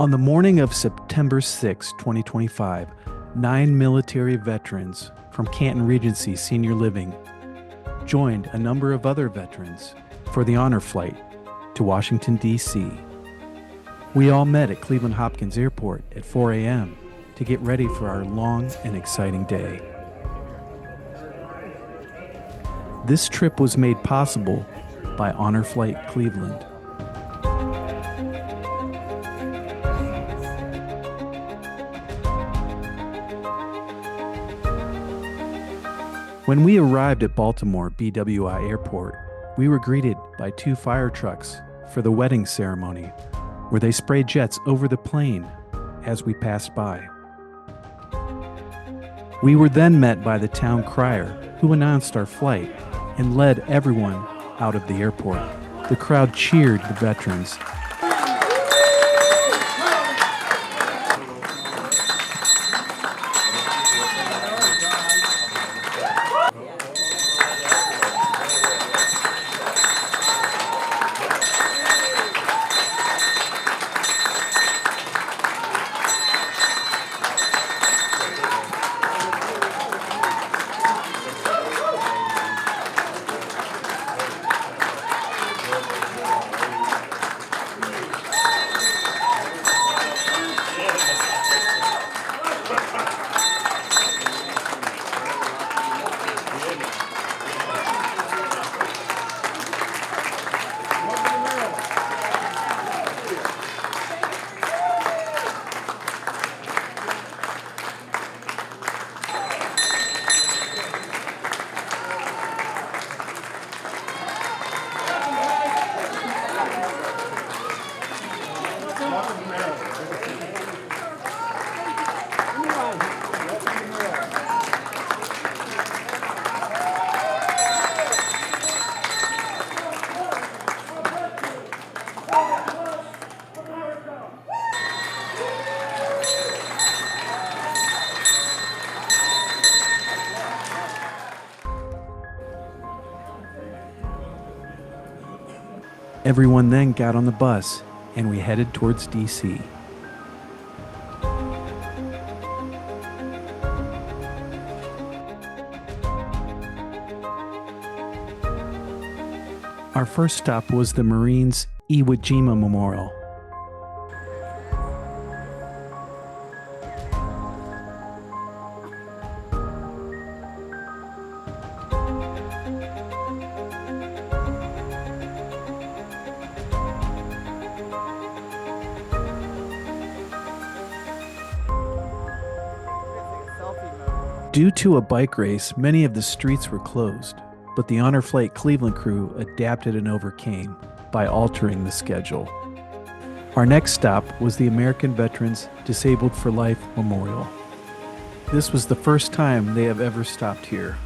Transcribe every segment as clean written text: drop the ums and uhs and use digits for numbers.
On the morning of September 6, 2025, 9 military veterans from Canton Regency Senior Living joined a number of other veterans for the honor flight to Washington, D.C. We all met at Cleveland Hopkins Airport at 4 a.m. to get ready for our long and exciting day. This trip was made possible by Honor Flight Cleveland. When we arrived at Baltimore BWI Airport, we were greeted by 2 fire trucks for the wedding ceremony, where they sprayed jets over the plane as we passed by. We were then met by the town crier, who announced our flight and led everyone out of the airport. The crowd cheered the veterans. Everyone then got on the bus and we headed towards D.C. Our first stop was the Marines' Iwo Jima Memorial. Due to a bike race, many of the streets were closed, but the Honor Flight Cleveland crew adapted and overcame by altering the schedule. Our next stop was the American Veterans Disabled for Life Memorial. This was the first time they have ever stopped here.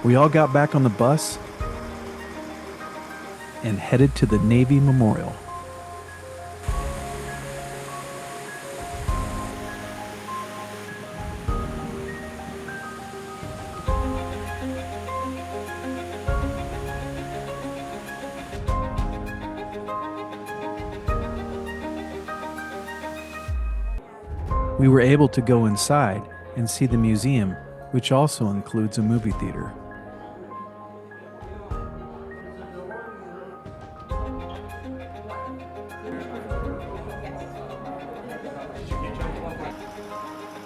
We all got back on the bus and headed to the Navy Memorial. We were able to go inside and see the museum, which also includes a movie theater.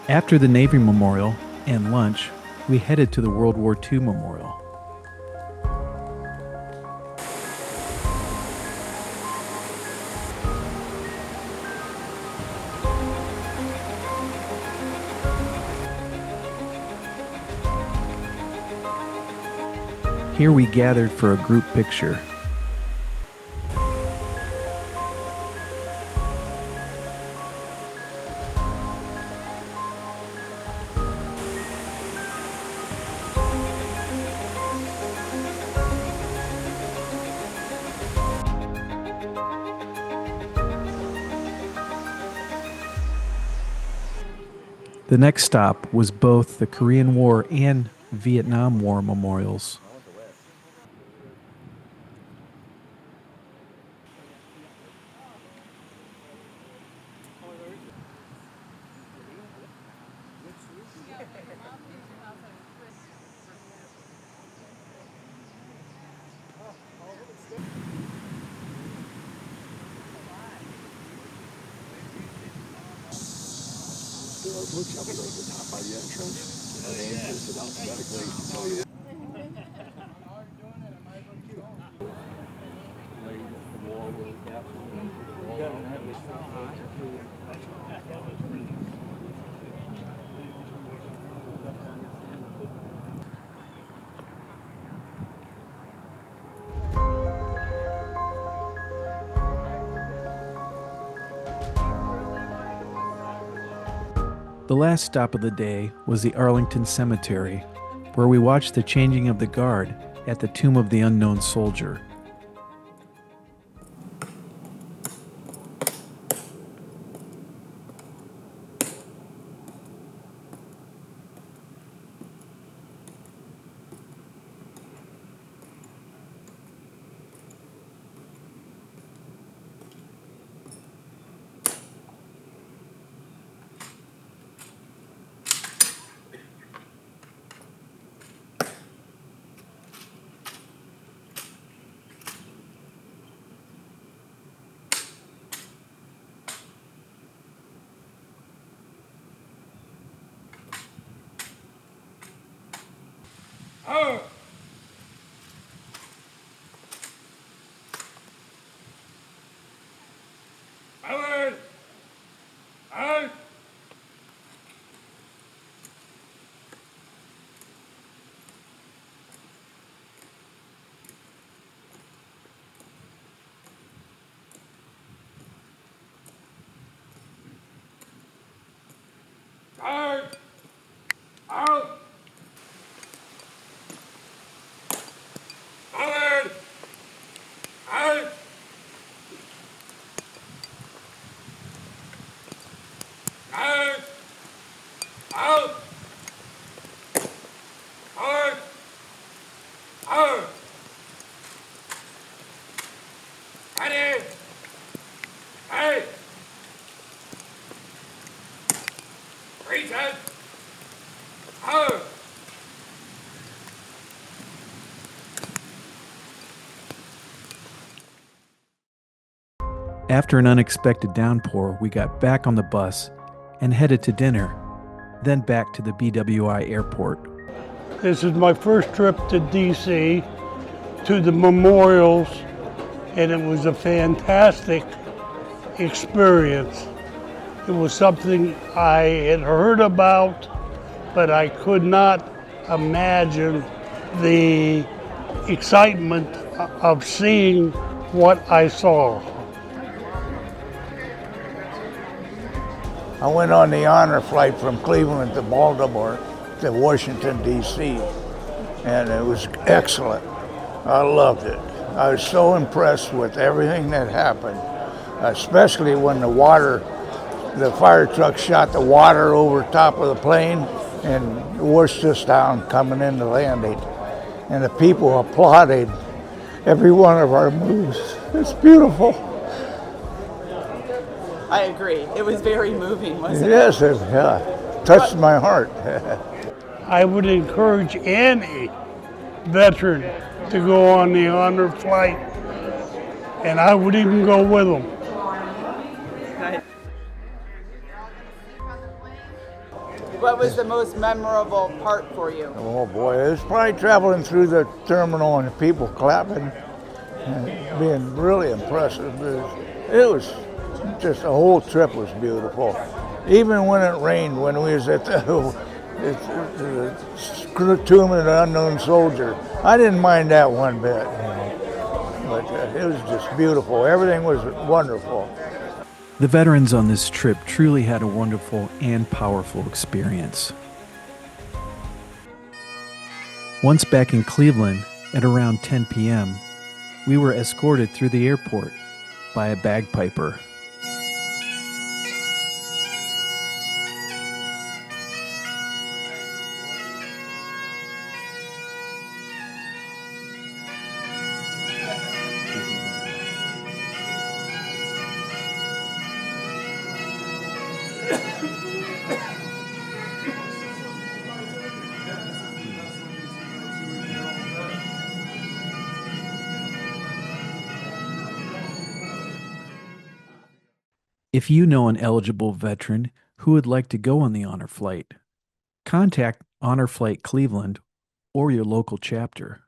After the Navy Memorial and lunch, we headed to the World War II Memorial. Here we gathered for a group picture. The next stop was both the Korean War and Vietnam War memorials. The last stop of the day was the Arlington Cemetery, where we watched the changing of the guard at the Tomb of the Unknown Soldier. After an unexpected downpour, we got back on the bus and headed to dinner, then back to the BWI airport. This is my first trip to D.C. to the memorials, and it was a fantastic experience. It was something I had heard about, but I could not imagine the excitement of seeing what I saw. I went on the honor flight from Cleveland to Baltimore to Washington D.C. and it was excellent. I loved it. I was so impressed with everything that happened, especially when the fire truck shot the water over top of the plane and washed us down coming into landing. And the people applauded every one of our moves. It's beautiful. I agree. It was very moving, wasn't it? Yes, it touched my heart. I would encourage any veteran to go on the honor flight, and I would even go with them. What was the most memorable part for you? Oh boy, it was probably traveling through the terminal and people clapping and being really impressive. It was just, the whole trip was beautiful. Even when it rained, when we was at the Tomb of the Unknown Soldier, I didn't mind that one bit. But it was just beautiful. Everything was wonderful. The veterans on this trip truly had a wonderful and powerful experience. Once back in Cleveland at around 10 p.m., we were escorted through the airport by a bagpiper. If you know an eligible veteran who would like to go on the honor flight, contact Honor Flight Cleveland or your local chapter.